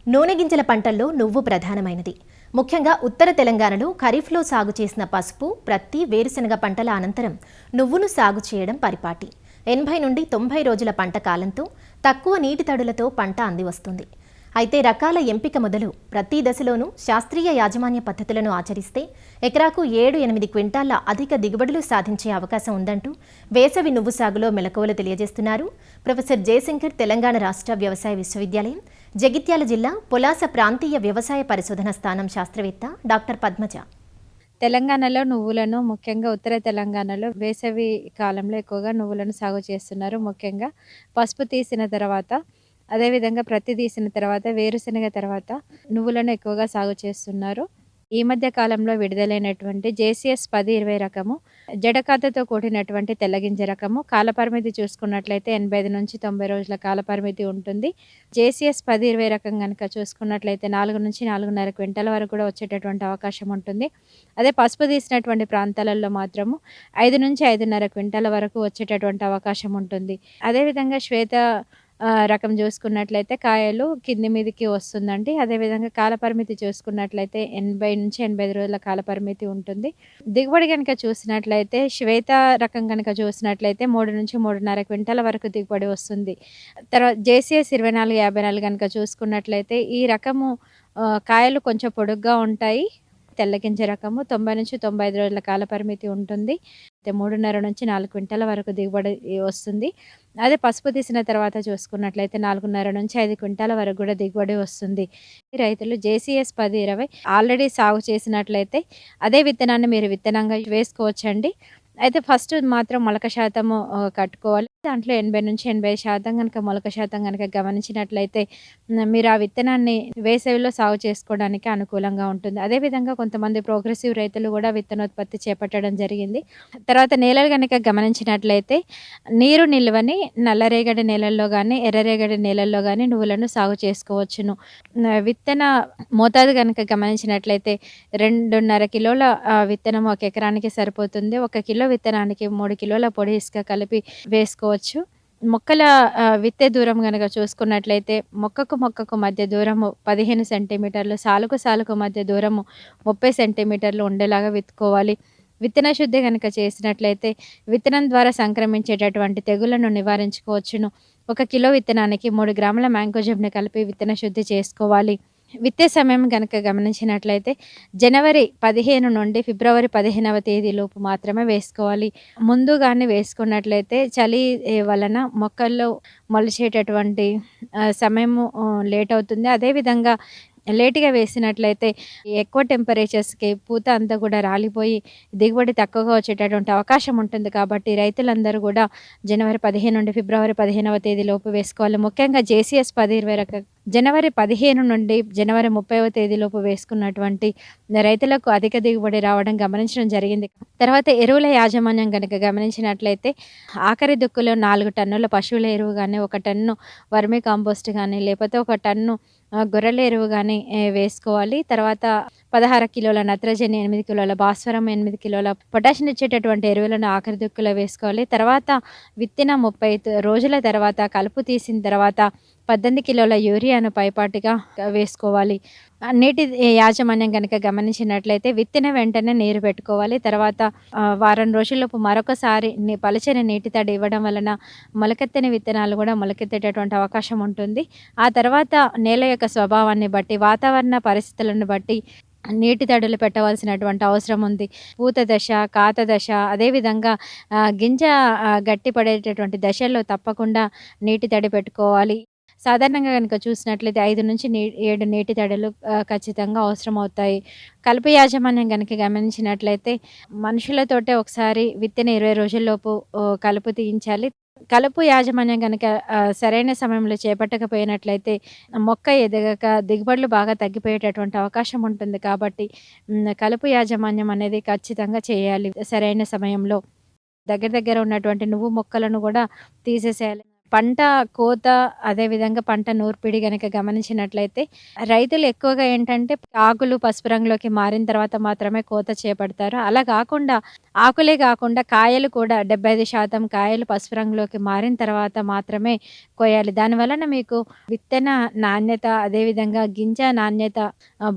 నూనె గింజల పంటల్లో నువ్వు ప్రధానమైనది. ముఖ్యంగా ఉత్తర తెలంగాణలో ఖరీఫ్లో సాగు చేసిన పసుపు, ప్రత్తి, వేరుశనగ పంటల అనంతరం నువ్వును సాగు చేయడం పరిపాటి. 80 నుండి 90 రోజుల పంట కాలంతో తక్కువ నీటి తడులతో పంట అందివస్తుంది. అయితే రకాల ఎంపిక మొదలు ప్రతి దశలోనూ శాస్త్రీయ యాజమాన్య పద్ధతులను ఆచరిస్తే ఎకరాకు 7-8 క్వింటాళ్ల అధిక దిగుబడులు సాధించే అవకాశం ఉందంటూ వేసవి నువ్వు సాగులో మెలకువలు తెలియజేస్తున్నారు ప్రొఫెసర్ జయశంకర్ తెలంగాణ రాష్ట్ర వ్యవసాయ విశ్వవిద్యాలయం, జగిత్యాల జిల్లా పొలాస ప్రాంతీయ వ్యవసాయ పరిశోధన స్థానం శాస్త్రవేత్త డాక్టర్ పద్మజ. తెలంగాణలో నువ్వులను ముఖ్యంగా ఉత్తర తెలంగాణలో వేసవి కాలంలో ఎక్కువగా నువ్వులను సాగు చేస్తున్నారు. ముఖ్యంగా పసుపు తీసిన తర్వాత, అదేవిధంగా ప్రత్తి తీసిన తర్వాత, వేరుశనగ తర్వాత నువ్వులను ఎక్కువగా సాగు చేస్తున్నారు. ఈ మధ్య కాలంలో విడుదలైనటువంటి JCS 10-20 రకము, జడకాతతో కూడినటువంటి తెల్లగింజ రకము, కాలపరిమితి చూసుకున్నట్లయితే 85 నుంచి 90 రోజుల కాలపరిమితి ఉంటుంది. JCS 10-20 రకం కనుక చూసుకున్నట్లయితే 4 నుంచి 4.5 క్వింటాల వరకు కూడా వచ్చేటటువంటి అవకాశం ఉంటుంది. అదే పసుపు తీసినటువంటి ప్రాంతాలలో మాత్రము 5 నుంచి 5.5 క్వింటాల వరకు వచ్చేటటువంటి అవకాశం ఉంటుంది. అదేవిధంగా శ్వేత రకం చూసుకున్నట్లయితే కాయలు కింది మీదికి వస్తుందండి. అదేవిధంగా కాలపరిమితి చూసుకున్నట్లయితే 80 నుంచి 85 రోజుల కాలపరిమితి ఉంటుంది. దిగుబడి కనుక చూసినట్లయితే శ్వేత రకం కనుక చూసినట్లయితే 3 నుంచి 3.5 క్వింటాల వరకు దిగుబడి వస్తుంది. తర్వాత JCS 24-54 కనుక చూసుకున్నట్లయితే ఈ రకము కాయలు కొంచెం పొడుగ్గా ఉంటాయి. తెల్లగింజ రకము 90 నుంచి 95 రోజుల కాలపరిమితి ఉంటుంది. 3.5 నుంచి 4 క్వింటాల వరకు దిగుబడి వస్తుంది. అదే పసుపు తీసిన తర్వాత చూసుకున్నట్లయితే 4.5 నుంచి 5 క్వింటాల వరకు కూడా దిగుబడి వస్తుంది. రైతులు JCS 10-20 ఆల్రెడీ సాగు చేసినట్లయితే అదే విత్తనాన్ని మీరు విత్తనంగా వేసుకోవచ్చండి. అయితే ఫస్ట్ మాత్రం మొలక శాతము కట్టుకోవాలి. దాంట్లో 80 నుంచి 80% కనుక మొలక శాతం కనుక గమనించినట్లయితే మీరు ఆ విత్తనాన్ని వేసవిలో సాగు చేసుకోవడానికి అనుకూలంగా ఉంటుంది. అదేవిధంగా కొంతమంది ప్రోగ్రెసివ్ రైతులు కూడా విత్తనోత్పత్తి చేపట్టడం జరిగింది. తర్వాత నేలలు కనుక గమనించినట్లయితే నీరు నిల్వని నల్లరేగడి నేలల్లో కానీ, ఎర్రరేగడి నేలల్లో కానీ నువ్వులను సాగు చేసుకోవచ్చును. విత్తన మోతాదు కనుక గమనించినట్లయితే 2.5 కిలోల విత్తనం ఒక ఎకరానికి సరిపోతుంది. 1 కిలో విత్తనానికి 3 కిలోల పొడి ఇసుక కలిపి వేసుకోవచ్చు. మొక్కల విత్తే దూరం కనుక చూసుకున్నట్లయితే మొక్కకు మధ్య దూరము 15 సెంటీమీటర్లు, సాలుకు మధ్య దూరము 30 సెంటీమీటర్లు ఉండేలాగా విత్తుకోవాలి. విత్తన శుద్ధి కనుక చేసినట్లయితే విత్తనం ద్వారా సంక్రమించేటటువంటి తెగుళ్లను నివారించుకోవచ్చును. 1 కిలో విత్తనానికి 3 గ్రాముల మ్యాంకోజెబ్ని కలిపి విత్తన శుద్ధి చేసుకోవాలి. విత్తే సమయం కనుక గమనించినట్లయితే జనవరి 15 నుండి ఫిబ్రవరి 15వ తేదీలోపు మాత్రమే వేసుకోవాలి. ముందుగానే వేసుకున్నట్లయితే చలి వలన మొక్కల్లో మొలిచేటటువంటి సమయము లేట్ అవుతుంది. అదేవిధంగా లేటుగా వేసినట్లయితే ఎక్కువ టెంపరేచర్స్కి పూత అంతా కూడా రాలిపోయి దిగుబడి తక్కువగా వచ్చేటటువంటి అవకాశం ఉంటుంది. కాబట్టి రైతులందరూ కూడా జనవరి 15 నుండి ఫిబ్రవరి 15వ తేదీలోపు వేసుకోవాలి. ముఖ్యంగా JCS 10-20 రకం జనవరి 15 నుండి జనవరి 30వ తేదీలోపు వేసుకున్నటువంటి రైతులకు అధిక దిగుబడి రావడం గమనించడం జరిగింది. తర్వాత ఎరువుల యాజమాన్యం కనుక గమనించినట్లయితే ఆఖరి దుక్కులో 4 టన్నుల పశువుల ఎరువు కానీ, 1 టన్ను వర్మీ కాంపోస్ట్ కానీ, లేకపోతే 1 టన్ను గొర్రెల ఎరువు కానీ వేసుకోవాలి. తర్వాత 16 కిలోల నత్రజని, 8 కిలోల భాస్వరం, 8 కిలోల పొటాషియం ఇచ్చేటటువంటి ఎరువులను ఆఖరి దుక్కులో వేసుకోవాలి. తర్వాత విత్తిన 30 రోజుల తర్వాత కలుపు తీసిన తర్వాత 18 కిలోల యూరియాను పైపాటిగా వేసుకోవాలి. నీటి యాజమాన్యం కనుక గమనించినట్లయితే విత్తిన వెంటనే నీరు పెట్టుకోవాలి. తర్వాత వారం రోజుల్లోపు మరొకసారి పలచని నీటి తడి ఇవ్వడం వలన మొలకెత్తని విత్తనాలు కూడా మొలకెత్తేటటువంటి అవకాశం ఉంటుంది. ఆ తర్వాత నేల యొక్క స్వభావాన్ని బట్టి, వాతావరణ పరిస్థితులను బట్టి నీటి తడులు పెట్టవలసినటువంటి అవసరం ఉంది. పూత దశ, కాత దశ, అదేవిధంగా గింజ గట్టిపడేటటువంటి దశల్లో తప్పకుండా నీటి తడి పెట్టుకోవాలి. సాధారణంగా కనుక చూసినట్లయితే 5 నుంచి 7 నీటి తడులు ఖచ్చితంగా అవసరం అవుతాయి. కలుపు యాజమాన్యం కనుక గమనించినట్లయితే మనుషులతోటే ఒకసారి విత్తిన 20 రోజుల్లోపు కలుపు తీయించాలి. కలుపు యాజమాన్యం కనుక సరైన సమయంలో చేపట్టకపోయినట్లయితే మొక్క ఎదగక దిగుబడులు బాగా తగ్గిపోయేటటువంటి అవకాశం ఉంటుంది. కాబట్టి కలుపు యాజమాన్యం అనేది ఖచ్చితంగా చేయాలి సరైన సమయంలో. దగ్గర ఉన్నటువంటి నువ్వు మొక్కలను కూడా తీసేసేయాలి. పంట కోత, అదేవిధంగా పంట నూర్పిడి గనక గమనించినట్లయితే రైతులు ఎక్కువగా ఏంటంటే ఆకులు పసుపు రంగులోకి మారిన తర్వాత మాత్రమే కోత చేపడతారు. అలా గాకుండా ఆకులే గాకుండా కాయలు కూడా 75% కాయలు పసుపు రంగులోకి మారిన తర్వాత మాత్రమే కోయాలి. దాని వలన మీకు విత్తన నాణ్యత, అదేవిధంగా గింజ నాణ్యత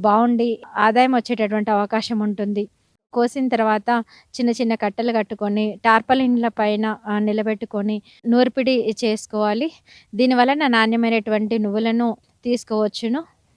బావుండి ఆదాయం వచ్చేటటువంటి అవకాశం ఉంటుంది. కోసిన తర్వాత చిన్న చిన్న కట్టలు కట్టుకొని టార్పాలిన్‌ల పైన నిలబెట్టుకొని నూర్పిడి చేసుకోవాలి. దీని వలన నాణ్యమైనటువంటి నువ్వులను తీసుకోవచ్చును.